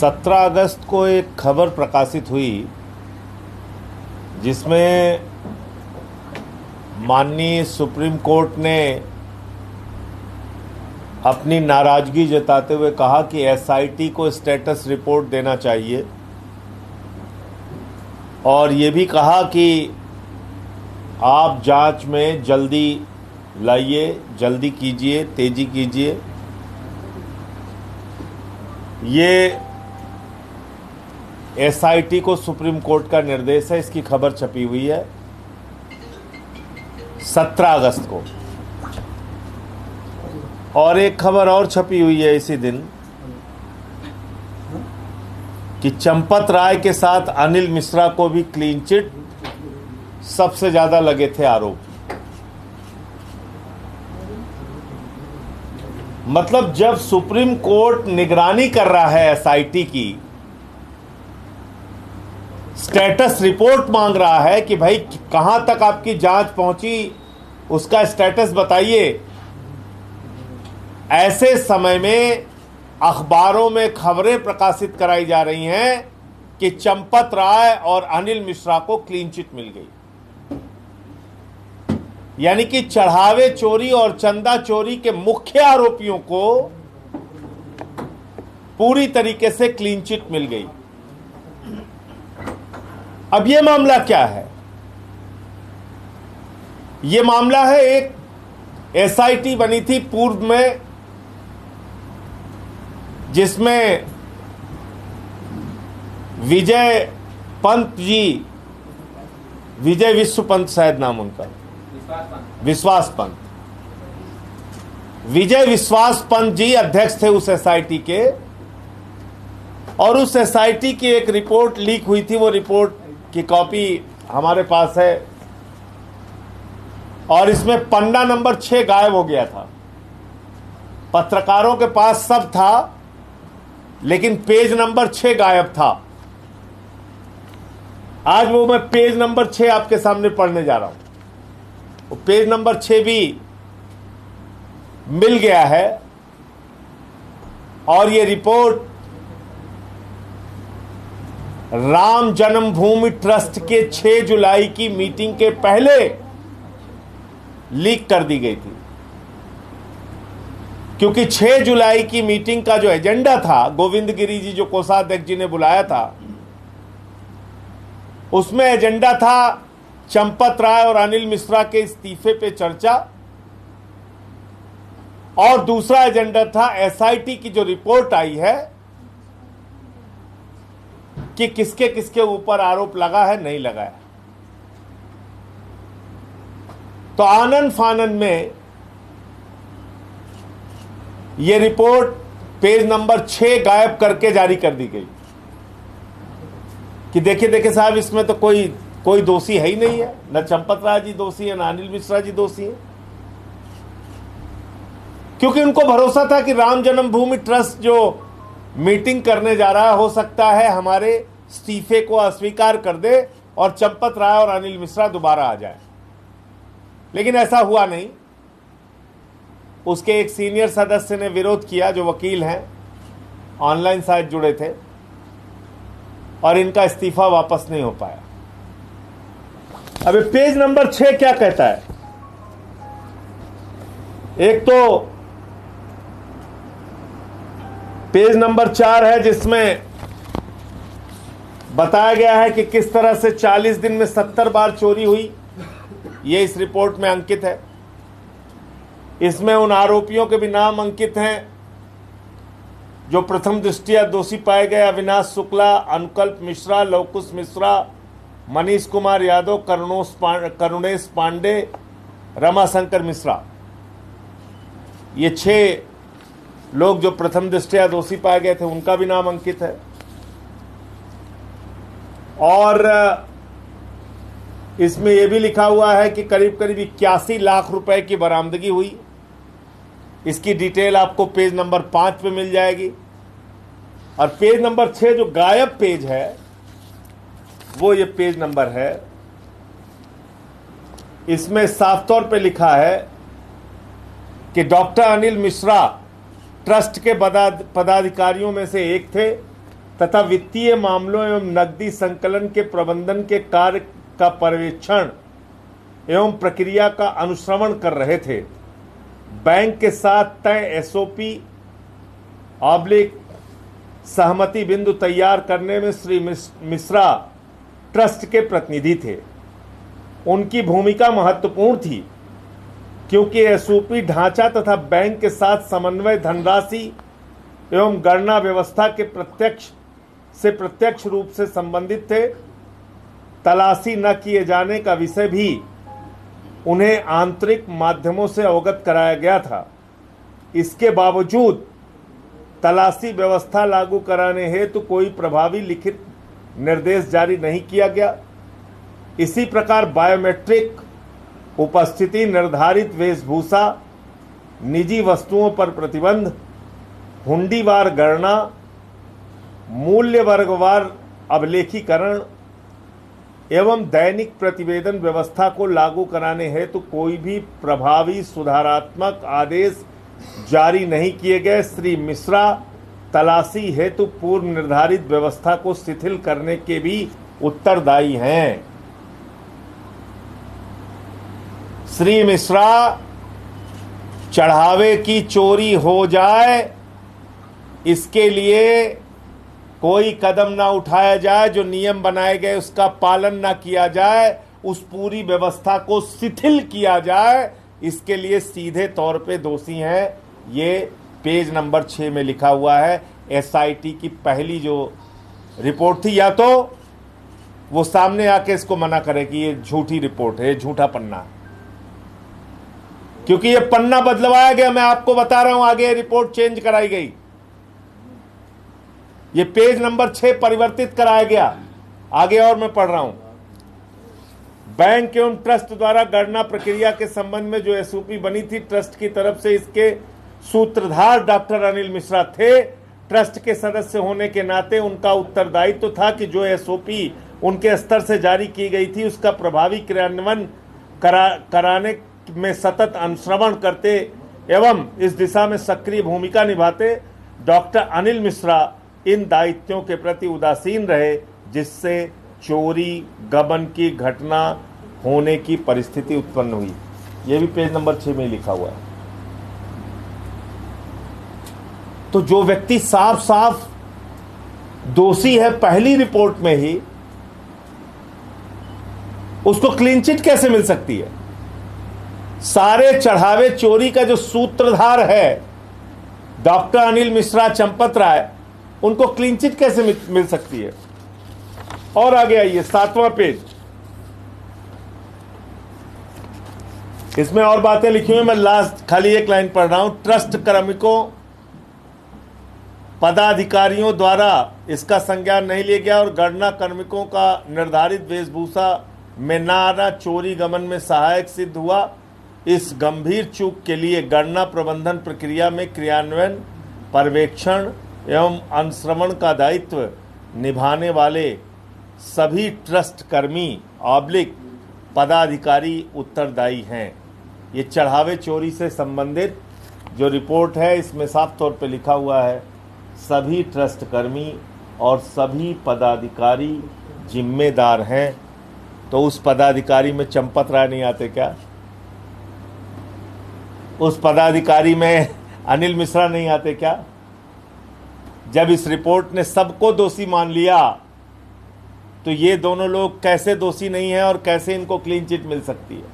17 अगस्त को एक खबर प्रकाशित हुई जिसमें माननीय सुप्रीम कोर्ट ने अपनी नाराजगी जताते हुए कहा कि एसआईटी को स्टेटस रिपोर्ट देना चाहिए और ये भी कहा कि आप जांच में जल्दी लाइए, जल्दी कीजिए, तेजी कीजिए। ये एसआईटी को सुप्रीम कोर्ट का निर्देश है। इसकी खबर छपी हुई है 17 अगस्त को। और एक खबर और छपी हुई है इसी दिन कि चंपत राय के साथ अनिल मिश्रा को भी क्लीन चिट, सबसे ज्यादा लगे थे आरोप। मतलब जब सुप्रीम कोर्ट निगरानी कर रहा है एसआईटी की, स्टेटस रिपोर्ट मांग रहा है कि भाई कहां तक आपकी जांच पहुंची, उसका स्टेटस बताइए, ऐसे समय में अखबारों में खबरें प्रकाशित कराई जा रही हैं कि चंपत राय और अनिल मिश्रा को क्लीन चिट मिल गई। यानी कि चढ़ावे चोरी और चंदा चोरी के मुख्य आरोपियों को पूरी तरीके से क्लीन चिट मिल गई। अब यह मामला क्या है? यह मामला है, एक एसआईटी बनी थी पूर्व में जिसमें विजय पंत जी, विजय विश्व पंत शायद नाम उनका, विश्वास पंत, विजय विश्वास पंत जी अध्यक्ष थे उस एसआईटी के। और उस एसआईटी की एक रिपोर्ट लीक हुई थी। वो रिपोर्ट की कॉपी हमारे पास है और इसमें पन्ना नंबर 6 गायब हो गया था। पत्रकारों के पास सब था लेकिन पेज नंबर 6 गायब था। आज वो मैं पेज नंबर 6 आपके सामने पढ़ने जा रहा हूं। वो पेज नंबर 6 भी मिल गया है और ये रिपोर्ट राम जन्मभूमि ट्रस्ट के 6 जुलाई की मीटिंग के पहले लीक कर दी गई थी, क्योंकि 6 जुलाई की मीटिंग का जो एजेंडा था, गोविंद गिरी जी जो कोषाध्यक्ष जी ने बुलाया था, उसमें एजेंडा था चंपत राय और अनिल मिश्रा के इस्तीफे पे चर्चा और दूसरा एजेंडा था एसआईटी की जो रिपोर्ट आई है कि किसके किसके ऊपर आरोप लगा है, नहीं लगा है। तो आनंद फानन में यह रिपोर्ट पेज नंबर 6 गायब करके जारी कर दी गई कि देखिए देखिए साहब, इसमें तो कोई दोषी है ही नहीं है। न चंपत राय जी दोषी है, न अनिल मिश्रा जी दोषी है, क्योंकि उनको भरोसा था कि राम जन्मभूमि ट्रस्ट जो मीटिंग करने जा रहा है, हो सकता है हमारे इस्तीफे को अस्वीकार कर दे और चंपत राय और अनिल मिश्रा दोबारा आ जाए। लेकिन ऐसा हुआ नहीं। उसके एक सीनियर सदस्य ने विरोध किया, जो वकील हैं, ऑनलाइन शायद जुड़े थे, और इनका इस्तीफा वापस नहीं हो पाया। अब पेज नंबर 6 क्या कहता है? एक तो पेज नंबर 4 है जिसमें बताया गया है कि किस तरह से 40 दिन में 70 बार चोरी हुई। ये इस रिपोर्ट में अंकित है। इसमें उन आरोपियों के भी नाम अंकित हैं जो प्रथम दृष्टया दोषी पाए गए: अविनाश शुक्ला, अनुकल्प मिश्रा, लवकुश मिश्रा, मनीष कुमार यादव, करुणेश पांडे, रमाशंकर मिश्रा। ये 6 लोग जो प्रथम दृष्टया दोषी पाए गए थे, उनका भी नाम अंकित है। और इसमें यह भी लिखा हुआ है कि करीब करीब 81 लाख रुपए की बरामदगी हुई। इसकी डिटेल आपको पेज नंबर 5 पे मिल जाएगी। और पेज नंबर 6 जो गायब पेज है, वो ये पेज नंबर है। इसमें साफ तौर पे लिखा है कि डॉक्टर अनिल मिश्रा ट्रस्ट के पदाधिकारियों में से एक थे तथा वित्तीय मामलों एवं नकदी संकलन के प्रबंधन के कार्य का पर्यवेक्षण एवं प्रक्रिया का अनुश्रवण कर रहे थे। बैंक के साथ तय एसओपी सहमति बिंदु तैयार करने में श्री मिश्रा ट्रस्ट के प्रतिनिधि थे। उनकी भूमिका महत्वपूर्ण थी क्योंकि एसओपी ढांचा तथा बैंक के साथ समन्वय धनराशि एवं गणना व्यवस्था के प्रत्यक्ष रूप से संबंधित थे। तलाशी न किए जाने का विषय भी उन्हें आंतरिक माध्यमों से अवगत कराया गया था। इसके बावजूद तलाशी व्यवस्था लागू कराने हेतु कोई प्रभावी लिखित निर्देश जारी नहीं किया गया। इसी प्रकार बायोमेट्रिक उपस्थिति, निर्धारित वेशभूषा, निजी वस्तुओं पर प्रतिबंध, हुंडीवार गणना, मूल्य वर्गवार अभिलेखीकरण एवं दैनिक प्रतिवेदन व्यवस्था को लागू कराने हेतु कोई भी प्रभावी सुधारात्मक आदेश जारी नहीं किए गए। श्री मिश्रा तलाशी हेतु पूर्व निर्धारित व्यवस्था को शिथिल करने के भी उत्तरदायी हैं। श्री मिश्रा चढ़ावे की चोरी हो जाए इसके लिए कोई कदम ना उठाया जाए, जो नियम बनाए गए उसका पालन ना किया जाए, उस पूरी व्यवस्था को शिथिल किया जाए, इसके लिए सीधे तौर पे दोषी हैं। ये पेज नंबर 6 में लिखा हुआ है। एसआईटी की पहली जो रिपोर्ट थी, या तो वो सामने आके इसको मना करे कि ये झूठी रिपोर्ट है, झूठा पन्ना है, क्योंकि ये पन्ना बदलवाया गया। मैं आपको बता रहा हूं, आगे रिपोर्ट चेंज कराई गई। ये पेज नंबर 6 परिवर्तित कराया गया। आगे और मैं पढ़ रहा हूं। बैंक एवं ट्रस्ट द्वारा गणना प्रक्रिया के संबंध में जो एसओपी बनी थी, ट्रस्ट की तरफ से इसके सूत्रधार डॉक्टर अनिल मिश्रा थे। ट्रस्ट के सदस्य होने के नाते उनका उत्तरदायित्व तो था कि जो एसओपी उनके स्तर से जारी की गई थी उसका प्रभावी क्रियान्वयन कराने में सतत अनुश्रवण करते एवं इस दिशा में सक्रिय भूमिका निभाते। डॉक्टर अनिल मिश्रा इन दायित्वों के प्रति उदासीन रहे, जिससे चोरी गबन की घटना होने की परिस्थिति उत्पन्न हुई। यह भी पेज नंबर 6 में लिखा हुआ है। तो जो व्यक्ति साफ साफ दोषी है पहली रिपोर्ट में ही, उसको क्लीन चिट कैसे मिल सकती है? सारे चढ़ावे चोरी का जो सूत्रधार है डॉक्टर अनिल मिश्रा, चंपत राय, उनको क्लीन चिट कैसे मिल सकती है? और आगे आइए, 7वां पेज। इसमें और बातें लिखी हुई, मैं लास्ट खाली एक लाइन पढ़ रहा हूं। ट्रस्ट कार्मिकों पदाधिकारियों द्वारा इसका संज्ञान नहीं लिया गया और गणना कार्मिकों का निर्धारित वेशभूषा में न आना चोरी गमन में सहायक सिद्ध हुआ। इस गंभीर चूक के लिए गणना प्रबंधन प्रक्रिया में क्रियान्वयन, पर्यवेक्षण एवं अनुश्रवण का दायित्व निभाने वाले सभी ट्रस्ट कर्मी पदाधिकारी उत्तरदायी हैं। ये चढ़ावे चोरी से संबंधित जो रिपोर्ट है, इसमें साफ तौर पे लिखा हुआ है सभी ट्रस्ट कर्मी और सभी पदाधिकारी जिम्मेदार हैं। तो उस पदाधिकारी में चंपत राय नहीं आते क्या? उस पदाधिकारी में अनिल मिश्रा नहीं आते क्या? जब इस रिपोर्ट ने सबको दोषी मान लिया, तो ये दोनों लोग कैसे दोषी नहीं हैं और कैसे इनको क्लीन चिट मिल सकती है?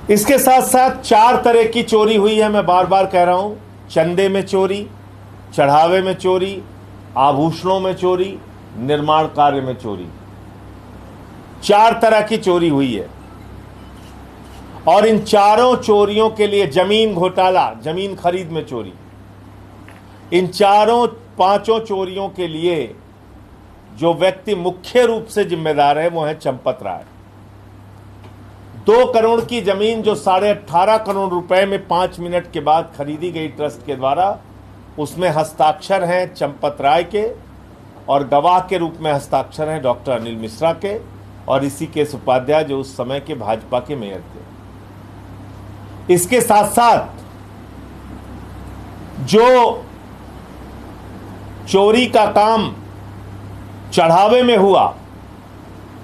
इसके साथ साथ 4 तरह की चोरी हुई है, मैं बार बार कह रहा हूं। चंदे में चोरी, चढ़ावे में चोरी, आभूषणों में चोरी, निर्माण कार्य में चोरी। 4 तरह की चोरी हुई है। और इन चारों चोरियों के लिए जमीन घोटाला, जमीन खरीद में चोरी, इन 5 चोरियों के लिए जो व्यक्ति मुख्य रूप से जिम्मेदार है वो है चंपत राय। 2 करोड़ की जमीन जो 18.5 करोड़ रुपए में 5 मिनट के बाद खरीदी गई ट्रस्ट के द्वारा, उसमें हस्ताक्षर हैं चंपत राय के और गवाह के रूप में हस्ताक्षर हैं डॉक्टर अनिल मिश्रा के और ऋषिकेश उपाध्याय जो उस समय के भाजपा के मेयर थे। इसके साथ साथ जो चोरी का काम चढ़ावे में हुआ,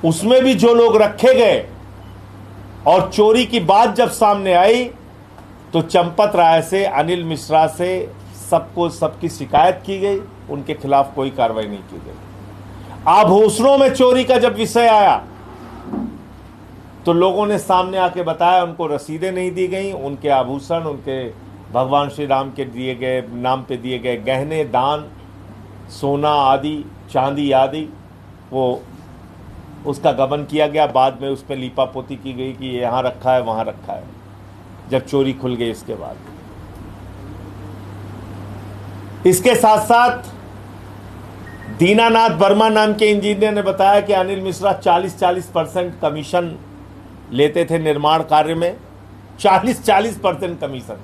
उसमें भी जो लोग रखे गए और चोरी की बात जब सामने आई तो चंपत राय से, अनिल मिश्रा से सबकी शिकायत की गई, उनके खिलाफ कोई कार्रवाई नहीं की गई। आभूषणों में चोरी का जब विषय आया तो लोगों ने सामने आके बताया उनको रसीदें नहीं दी गई, उनके आभूषण, उनके भगवान श्री राम के दिए गए नाम पे दिए गए गहने, दान, सोना आदि, चांदी आदि, वो उसका गबन किया गया। बाद में उस पर लीपापोती की गई कि यहाँ रखा है, वहाँ रखा है, जब चोरी खुल गई इसके बाद। इसके साथ साथ दीनानाथ वर्मा नाम के इंजीनियर ने बताया कि अनिल मिश्रा 40% कमीशन लेते थे निर्माण कार्य में। 40% कमीशन।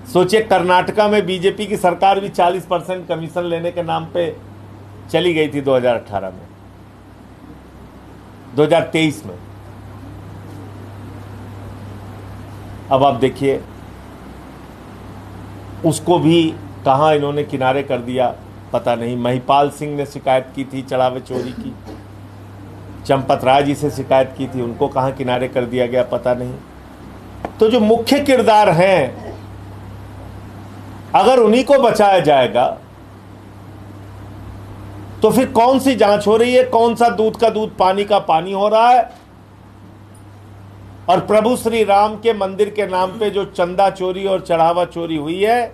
सोचिए, कर्नाटका में बीजेपी की सरकार भी 40% कमीशन लेने के नाम पे चली गई थी 2018 में, 2023 में। अब आप देखिए, उसको भी कहां इन्होंने किनारे कर दिया पता नहीं। महिपाल सिंह ने शिकायत की थी चढ़ावे चोरी की, चंपत राय जी से शिकायत की थी, उनको कहां किनारे कर दिया गया पता नहीं। तो जो मुख्य किरदार हैं, अगर उन्हीं को बचाया जाएगा तो फिर कौन सी जांच हो रही है, कौन सा दूध का दूध पानी का पानी हो रहा है। और प्रभु श्री राम के मंदिर के नाम पे जो चंदा चोरी और चढ़ावा चोरी हुई है,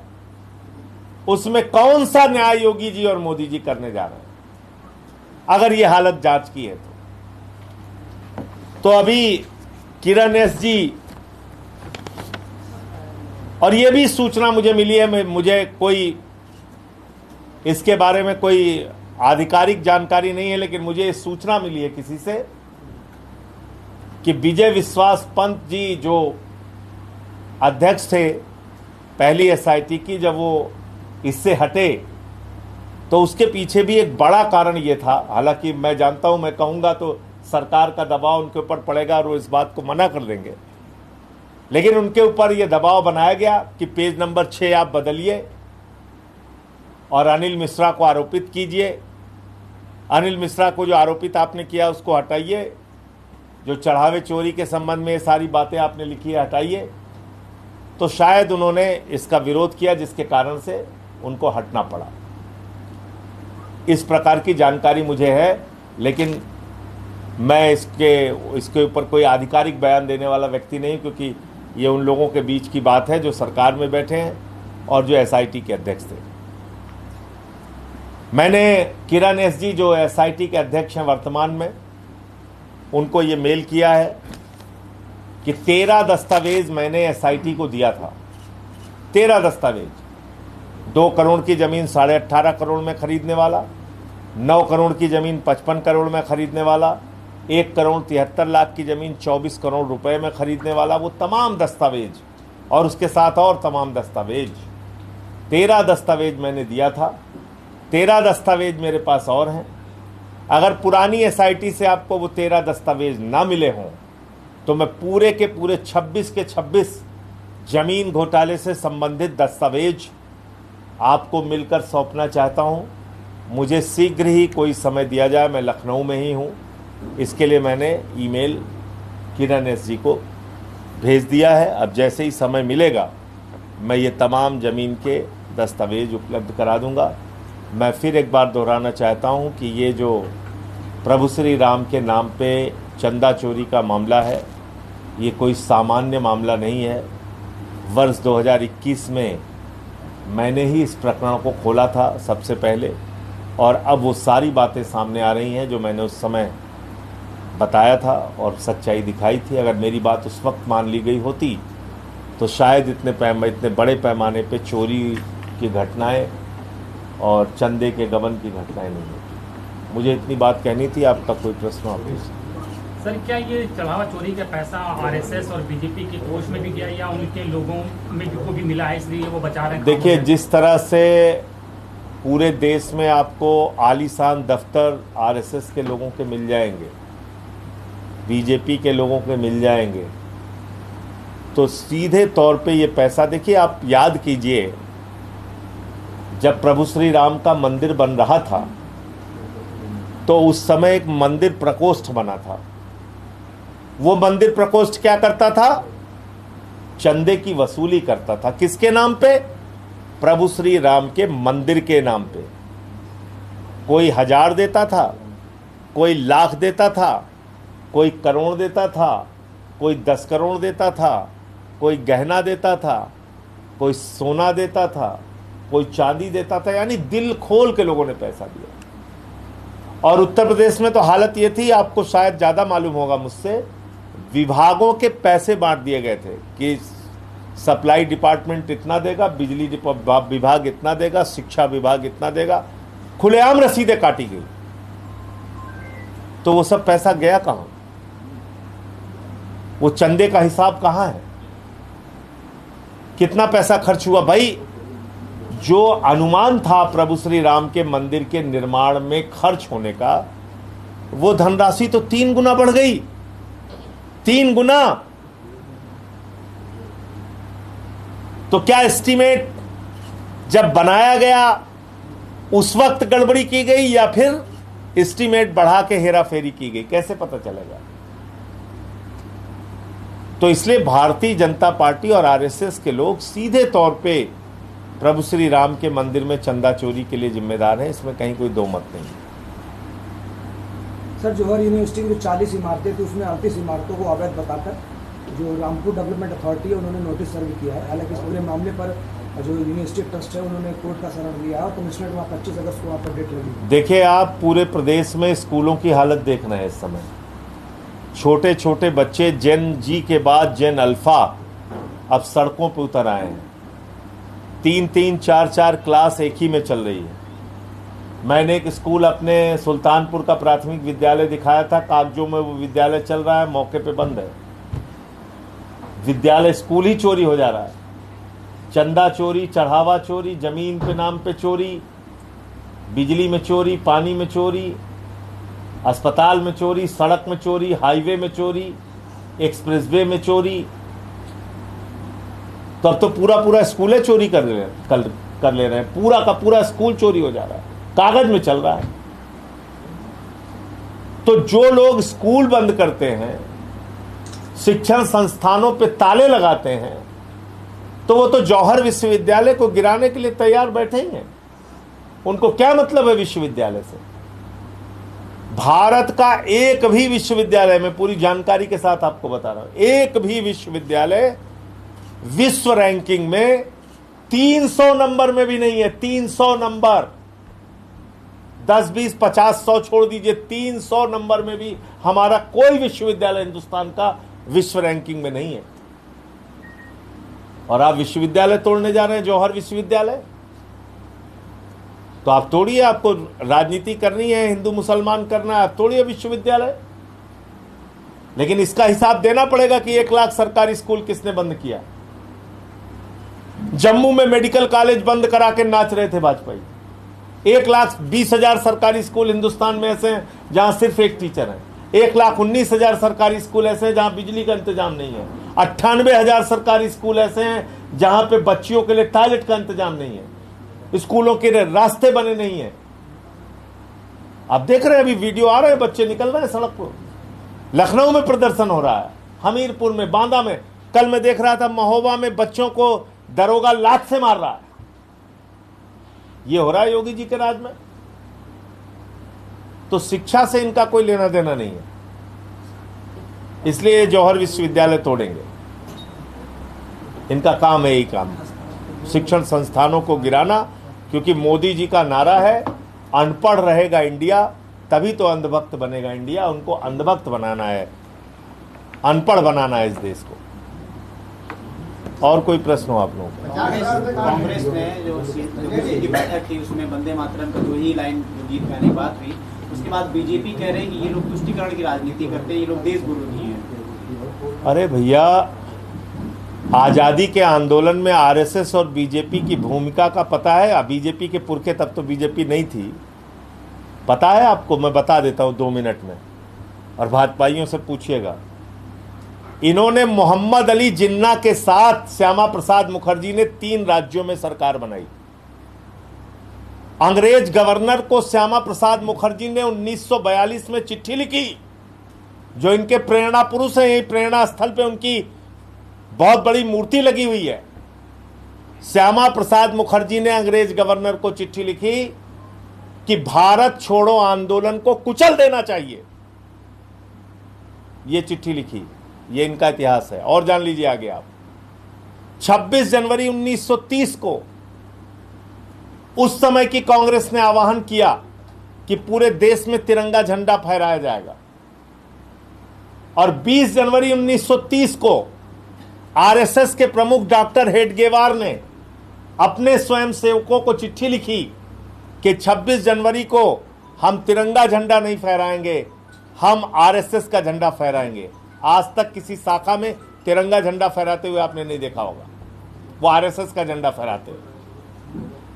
उसमें कौन सा न्याय योगी जी और मोदी जी करने जा रहे हैं, अगर ये हालत जांच की है तो अभी किरण एस जी, और ये भी सूचना मुझे मिली है, मुझे कोई इसके बारे में कोई आधिकारिक जानकारी नहीं है, लेकिन मुझे सूचना मिली है किसी से कि विजय विश्वास पंत जी जो अध्यक्ष थे पहली एसआईटी की, जब वो इससे हटे तो उसके पीछे भी एक बड़ा कारण ये था। हालांकि मैं जानता हूं, मैं कहूंगा तो सरकार का दबाव उनके ऊपर पड़ेगा और वो इस बात को मना कर देंगे, लेकिन उनके ऊपर यह दबाव बनाया गया कि पेज नंबर 6 आप बदलिए और अनिल मिश्रा को आरोपित कीजिए। अनिल मिश्रा को जो आरोपित आपने किया उसको हटाइए, जो चढ़ावे चोरी के संबंध में ये सारी बातें आपने लिखी है हटाइए। तो शायद उन्होंने इसका विरोध किया, जिसके कारण से उनको हटना पड़ा। इस प्रकार की जानकारी मुझे है, लेकिन मैं इसके ऊपर कोई आधिकारिक बयान देने वाला व्यक्ति नहीं, क्योंकि ये उन लोगों के बीच की बात है जो सरकार में बैठे हैं और जो एसआईटी के अध्यक्ष थे। मैंने किरण एस जी जो एसआईटी के अध्यक्ष हैं वर्तमान में, उनको ये मेल किया है कि 13 दस्तावेज मैंने एसआईटी को दिया था। 13 दस्तावेज, 2 करोड़ की जमीन 18.5 करोड़ में खरीदने वाला, 9 करोड़ की जमीन 55 करोड़ में खरीदने वाला, 1 करोड़ 73 लाख की जमीन 24 करोड़ रुपए में खरीदने वाला, वो तमाम दस्तावेज और उसके साथ और तमाम दस्तावेज, 13 दस्तावेज मैंने दिया था। 13 दस्तावेज मेरे पास और हैं। अगर पुरानी एसआईटी से आपको वो 13 दस्तावेज ना मिले हों तो मैं पूरे के पूरे 26 के 26 जमीन घोटाले से संबंधित दस्तावेज आपको मिलकर सौंपना चाहता हूं। मुझे शीघ्र ही कोई समय दिया जाए, मैं लखनऊ में ही हूं। इसके लिए मैंने ईमेल किरण एस जी को भेज दिया है। अब जैसे ही समय मिलेगा मैं ये तमाम ज़मीन के दस्तावेज उपलब्ध करा दूंगा। मैं फिर एक बार दोहराना चाहता हूं कि ये जो प्रभु श्री राम के नाम पे चंदा चोरी का मामला है, ये कोई सामान्य मामला नहीं है। वर्ष 2021 में मैंने ही इस प्रकरण को खोला था सबसे पहले, और अब वो सारी बातें सामने आ रही हैं जो मैंने उस समय बताया था और सच्चाई दिखाई थी। अगर मेरी बात उस वक्त मान ली गई होती तो शायद इतने बड़े पैमाने पे चोरी की घटनाएं और चंदे के गबन की घटनाएं नहीं होती। मुझे इतनी बात कहनी थी। आपका कोई प्रश्न आप पूछ? सर, क्या ये चढ़ावा चोरी का पैसा आरएसएस और बीजेपी के कोष में भी गया या उनके लोगों में को भी मिला है, इसलिए वो बचा रहे हैं? देखिए, जिस तरह से पूरे देश में आपको आलीशान दफ्तर आरएसएस के लोगों के मिल जाएंगे, बीजेपी के लोगों के मिल जाएंगे, तो सीधे तौर पे ये पैसा, देखिए आप याद कीजिए जब प्रभु श्री राम का मंदिर बन रहा था तो उस समय एक मंदिर प्रकोष्ठ बना था। वो मंदिर प्रकोष्ठ क्या करता था? चंदे की वसूली करता था। किसके नाम पे? प्रभु श्री राम के मंदिर के नाम पे। कोई 1000 देता था, कोई लाख देता था, कोई करोड़ देता था, कोई 10 करोड़ देता था, कोई गहना देता था, कोई सोना देता था, कोई चांदी देता था। यानी दिल खोल के लोगों ने पैसा दिया। और उत्तर प्रदेश में तो हालत ये थी, आपको शायद ज्यादा मालूम होगा मुझसे, विभागों के पैसे बांट दिए गए थे कि सप्लाई डिपार्टमेंट इतना देगा, बिजली विभाग इतना देगा, शिक्षा विभाग इतना देगा। खुलेआम रसीदें काटी गई। तो वो सब पैसा गया कहां? वो चंदे का हिसाब कहां है? कितना पैसा खर्च हुआ? भाई, जो अनुमान था प्रभु श्री राम के मंदिर के निर्माण में खर्च होने का, वो धनराशि तो 3 गुना बढ़ गई। 3 गुना। तो क्या एस्टीमेट जब बनाया गया उस वक्त गड़बड़ी की गई या फिर एस्टीमेट बढ़ा के हेराफेरी की गई? कैसे पता चलेगा? तो इसलिए भारतीय जनता पार्टी और आरएसएस के लोग सीधे तौर पे प्रभु श्री राम के मंदिर में चंदा चोरी के लिए जिम्मेदार हैं। इसमें कहीं कोई दो मत नहीं। सर, जौहर यूनिवर्सिटी की जो 40 इमारतें थी उसमें 38 इमारतों को अवैध बताकर जो रामपुर डेवलपमेंट अथॉरिटी है उन्होंने नोटिस सर्व किया है। हालांकि इस पूरे मामले पर जो यूनिवर्सिटी ट्रस्ट है उन्होंने कोर्ट का शरण लिया है और कमिश्नर वहाँ 25 अगस्त को वहाँ पर डेट लगी। देखिए, आप पूरे प्रदेश में स्कूलों की हालत देख रहे हैं इस समय। छोटे छोटे बच्चे जेन जी के बाद जेन अल्फा अब सड़कों पर उतर आए हैं। 3-3, 4-4 क्लास एक ही में चल रही है। मैंने एक स्कूल अपने सुल्तानपुर का प्राथमिक विद्यालय दिखाया था, कागजों में वो विद्यालय चल रहा है, मौके पे बंद है। विद्यालय स्कूल ही चोरी हो जा रहा है। चंदा चोरी, चढ़ावा चोरी, जमीन पे नाम पे चोरी, बिजली में चोरी, पानी में चोरी, अस्पताल में चोरी, सड़क में चोरी, हाईवे में चोरी, एक्सप्रेसवे में चोरी। तो अब तो पूरा स्कूल चोरी कर ले रहे हैं। पूरा का पूरा स्कूल चोरी हो जा रहा है, कागज में चल रहा है। तो जो लोग स्कूल बंद करते हैं, शिक्षण संस्थानों पे ताले लगाते हैं, तो वो तो जौहर विश्वविद्यालय को गिराने के लिए तैयार बैठे ही हैं। उनको क्या मतलब है विश्वविद्यालय से? भारत का एक भी विश्वविद्यालय, में पूरी जानकारी के साथ आपको बता रहा हूं, एक भी विश्वविद्यालय विश्व रैंकिंग में 300 नंबर में भी नहीं है। 300 नंबर, 10, 20, 50, 100 छोड़ दीजिए, 300 नंबर में भी हमारा कोई विश्वविद्यालय हिंदुस्तान का विश्व रैंकिंग में नहीं है। और आप विश्वविद्यालय तोड़ने जा रहे हैं, जौहर विश्वविद्यालय। तो आप तोड़िए, आपको राजनीति करनी है, हिंदू मुसलमान करना है, आप तोड़िए विश्वविद्यालय। लेकिन इसका हिसाब देना पड़ेगा कि 1 लाख सरकारी स्कूल किसने बंद किया। जम्मू में मेडिकल कॉलेज बंद करा के नाच रहे थे वाजपेयी। 1,20,000 सरकारी स्कूल हिंदुस्तान में ऐसे हैं जहां सिर्फ एक टीचर है। 1,19,000 सरकारी स्कूल ऐसे हैं जहां बिजली का इंतजाम नहीं है। 98,000 सरकारी स्कूल ऐसे हैं जहां पे बच्चियों के लिए टॉयलेट का इंतजाम नहीं है, स्कूलों के रास्ते बने नहीं है। आप देख रहे हैं, अभी वीडियो आ रहे हैं, बच्चे निकल रहे हैं सड़क पर। लखनऊ में प्रदर्शन हो रहा है, हमीरपुर में, बांदा में। कल मैं देख रहा था महोबा में बच्चों को दरोगा लात से मार रहा है। यह हो रहा है योगी जी के राज में। तो शिक्षा से इनका कोई लेना देना नहीं है, इसलिए जौहर विश्वविद्यालय तोड़ेंगे। इनका काम है, यही काम, शिक्षण संस्थानों को गिराना। क्योंकि मोदी जी का नारा है, अनपढ़ रहेगा इंडिया तभी तो अंधभक्त बनेगा इंडिया। उनको अंधभक्त बनाना है, अनपढ़ बनाना है इस देश को। और कोई प्रश्न हो आप लोगों को? कांग्रेस में जो की बैठक थी उसमें वंदे मातरम का 2 ही लाइन गीत गाने की बात हुई। उसके बाद बीजेपी कह रहे हैं कि ये लोग तुष्टीकरण की राजनीति करते हैं, ये लोग देश विरोधी हैं। अरे भैया, आजादी के आंदोलन में आरएसएस और बीजेपी की भूमिका का पता है? बीजेपी के पुरखे, तब तो बीजेपी नहीं थी, पता है आपको? मैं बता देता हूं 2 मिनट में, और भाजपाइयों से पूछिएगा। इन्होंने मोहम्मद अली जिन्ना के साथ श्यामा प्रसाद मुखर्जी ने 3 राज्यों में सरकार बनाई। अंग्रेज गवर्नर को श्यामा प्रसाद मुखर्जी ने 1942 में चिट्ठी लिखी, जो इनके प्रेरणा पुरुष हैं, यही प्रेरणा स्थल पे उनकी बहुत बड़ी मूर्ति लगी हुई है। श्यामा प्रसाद मुखर्जी ने अंग्रेज गवर्नर को चिट्ठी लिखी कि भारत छोड़ो आंदोलन को कुचल देना चाहिए। यह चिट्ठी लिखी, यह इनका इतिहास है। और जान लीजिए आगे आप, 26 जनवरी 1930 को उस समय की कांग्रेस ने आह्वान किया कि पूरे देश में तिरंगा झंडा फहराया जाएगा, और 20 जनवरी 1930 को आरएसएस के प्रमुख डॉक्टर हेडगेवार ने अपने स्वयंसेवकों को चिट्ठी लिखी कि 26 जनवरी को हम तिरंगा झंडा नहीं फहराएंगे, हम आरएसएस का झंडा फहराएंगे। आज तक किसी शाखा में तिरंगा झंडा फहराते हुए आपने नहीं देखा होगा, वो आरएसएस का झंडा फहराते हुए।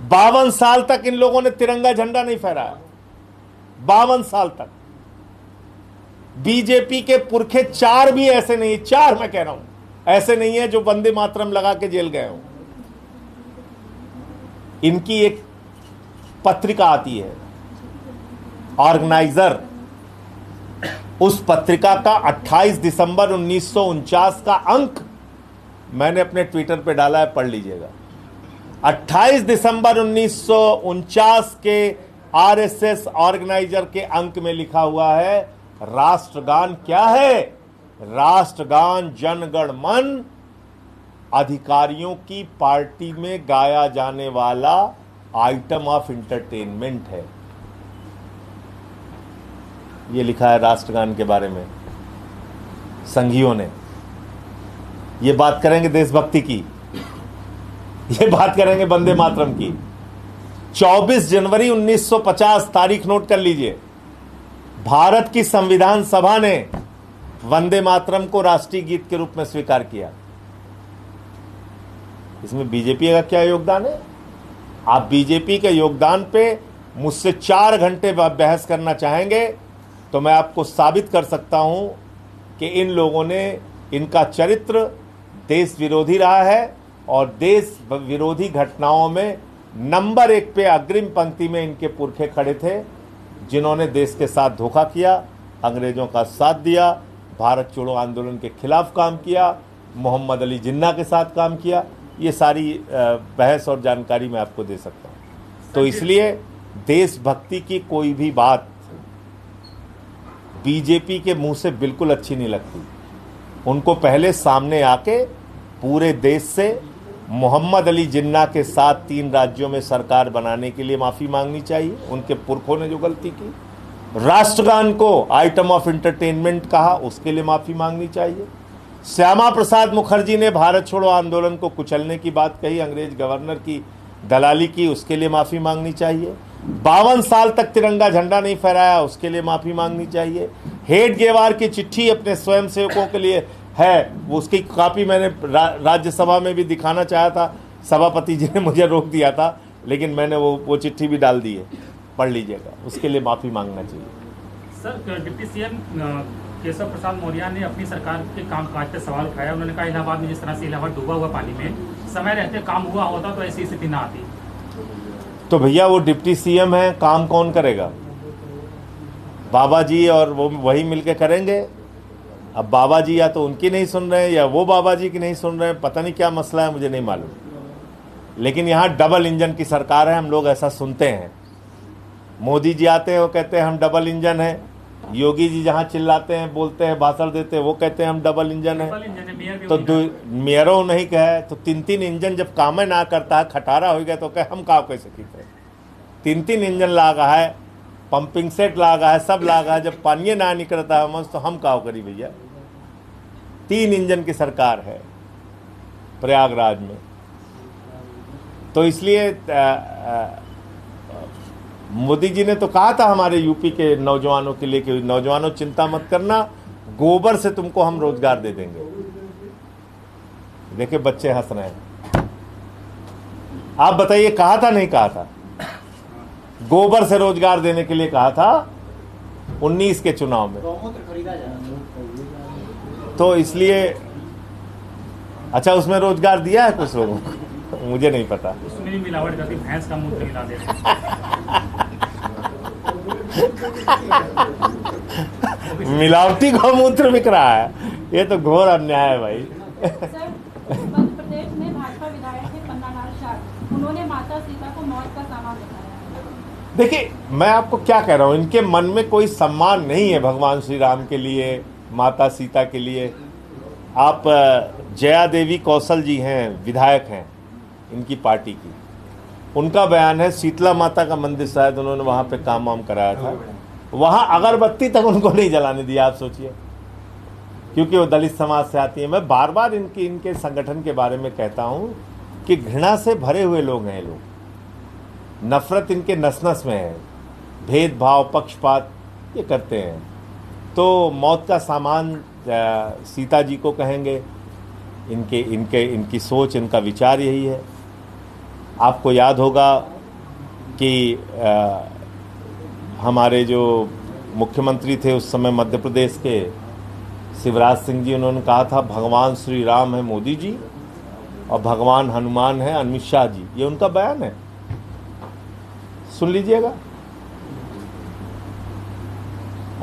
52 साल तक इन लोगों ने तिरंगा झंडा नहीं फहराया, 52 साल तक। बीजेपी के पुरखे 4 भी ऐसे नहीं, 4 मैं कह रहा हूं ऐसे नहीं है जो वंदे मातरम लगा के जेल गए हों। इनकी एक पत्रिका आती है ऑर्गेनाइजर, उस पत्रिका का 28 दिसंबर 1949 का अंक मैंने अपने ट्विटर पे डाला है, पढ़ लीजिएगा। 28 दिसंबर 1949 के आरएसएस ऑर्गेनाइजर के अंक में लिखा हुआ है, राष्ट्रगान क्या है? राष्ट्रगान जनगण मन अधिकारियों की पार्टी में गाया जाने वाला आइटम ऑफ इंटरटेनमेंट है। यह लिखा है राष्ट्रगान के बारे में संघियों ने। ये बात करेंगे देशभक्ति की, ये बात करेंगे वंदे मातरम की। 24 जनवरी 1950 तारीख नोट कर लीजिए, भारत की संविधान सभा ने वंदे मातरम को राष्ट्रीय गीत के रूप में स्वीकार किया। इसमें बीजेपी का क्या योगदान है? आप बीजेपी के योगदान पे मुझसे 4 घंटे बहस करना चाहेंगे तो मैं आपको साबित कर सकता हूं कि इन लोगों ने, इनका चरित्र देश विरोधी रहा है और देश विरोधी घटनाओं में नंबर 1 पे अग्रिम पंक्ति में इनके पुरखे खड़े थे, जिन्होंने देश के साथ धोखा किया, अंग्रेजों का साथ दिया, भारत छोड़ो आंदोलन के खिलाफ काम किया, मोहम्मद अली जिन्ना के साथ काम किया। ये सारी बहस और जानकारी मैं आपको दे सकता हूं। तो इसलिए देशभक्ति की कोई भी बात बीजेपी के मुंह से बिल्कुल अच्छी नहीं लगती। उनको पहले सामने आके पूरे देश से मोहम्मद अली जिन्ना के साथ 3 राज्यों में सरकार बनाने के लिए माफ़ी मांगनी चाहिए, उनके पुरखों ने जो गलती की। राष्ट्रगान को आइटम ऑफ इंटरटेनमेंट कहा, उसके लिए माफ़ी मांगनी चाहिए। श्यामा प्रसाद मुखर्जी ने भारत छोड़ो आंदोलन को कुचलने की बात कही, अंग्रेज गवर्नर की दलाली की, उसके लिए माफ़ी मांगनी चाहिए। 52 साल तक तिरंगा झंडा नहीं फहराया, उसके लिए माफ़ी मांगनी चाहिए। हेडगेवार की चिट्ठी अपने स्वयंसेवकों के लिए है, वो उसकी कॉपी मैंने राज्यसभा में भी दिखाना चाहा था, सभापति जी ने मुझे रोक दिया था, लेकिन मैंने वो चिट्ठी भी डाल दी है, पढ़ लीजिएगा, उसके लिए माफ़ी मांगना चाहिए। Sir, deputy CM Keshav Prasad Maurya ने अपनी सरकार के कामकाज पर सवाल उठाया। उन्होंने कहा इलाहाबाद में जिस तरह से इलाहाबाद डूबा हुआ पानी में, समय रहते काम हुआ होता तो ऐसी स्थिति ना आती। तो भैया वो डिप्टी सीएम है, काम कौन करेगा? बाबा जी और वो वही मिलके करेंगे। अब बाबा जी या तो उनकी नहीं सुन रहे हैं या वो बाबा जी की नहीं सुन रहे हैं, पता नहीं क्या मसला है, मुझे नहीं मालूम। लेकिन यहाँ डबल इंजन की सरकार है, हम लोग ऐसा सुनते हैं। मोदी जी आते हैं, वो कहते हैं हम डबल इंजन है। योगी जी जहाँ चिल्लाते हैं, बोलते हैं, भाषण देते हैं, वो कहते हैं हम डबल इंजन है। तो मेयरों नहीं कहे तो 3 इंजन जब काम ना करता है, खटारा हो गया तो कहे हम काम कैसे खींचे। 3 इंजन लागा है, पंपिंग सेट लागा है, सब लागा है, जब पानी ना निकलता है मस्त तो हम का करी भैया। 3 इंजन की सरकार है प्रयागराज में। तो इसलिए मोदी जी ने तो कहा था हमारे यूपी के नौजवानों के लिए कि नौजवानों चिंता मत करना, गोबर से तुमको हम रोजगार दे देंगे। देखिए बच्चे हंस रहे हैं। आप बताइए, कहा था नहीं कहा था? गोबर से रोजगार देने के लिए कहा था 19 के चुनाव में। तो इसलिए अच्छा, उसमें रोजगार दिया है कुछ लोगों को? मुझे नहीं पता। उसमें भी मिलावट करती, भैंस का मूत्र मिला देते। मिलावटी गौमूत्र बिक रहा है, ये तो घोर अन्याय है भाई। सर, मध्य प्रदेश में भाजपा विधायक थे पन्नालाल शाह, उन्होंने माता सीता को मौत का सामान बताया। देखिए, मैं आपको क्या कह रहा हूं, इनके मन में कोई सम्मान नहीं है भगवान श्री राम के लिए, माता सीता के लिए। आप जया देवी कौशल जी हैं, विधायक हैं इनकी पार्टी की, उनका बयान है शीतला माता का मंदिर शायद उन्होंने वहां पे काम वाम कराया था, वहां अगरबत्ती तक उनको नहीं जलाने दिया। आप सोचिए, क्योंकि वो दलित समाज से आती है। मैं बार बार इनके संगठन के बारे में कहता हूं कि घृणा से भरे हुए लोग हैं, लोग नफरत इनके नस नस में है, भेदभाव पक्षपात ये करते हैं। तो मौत का सामान सीता जी को कहेंगे, इनकी सोच, इनका विचार यही है। आपको याद होगा कि हमारे जो मुख्यमंत्री थे उस समय मध्य प्रदेश के, शिवराज सिंह जी, उन्होंने कहा था भगवान श्री राम है मोदी जी और भगवान हनुमान है अमित शाह जी। ये उनका बयान है, सुन लीजिएगा।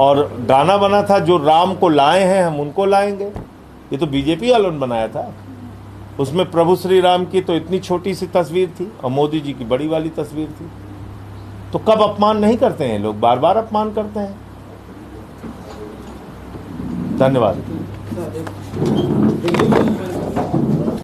और गाना बना था जो राम को लाए हैं हम उनको लाएंगे, ये तो बीजेपी वालों ने बनाया था। उसमें प्रभु श्री राम की तो इतनी छोटी सी तस्वीर थी और मोदी जी की बड़ी वाली तस्वीर थी। तो कब अपमान नहीं करते हैं लोग, बार बार अपमान करते हैं। धन्यवाद।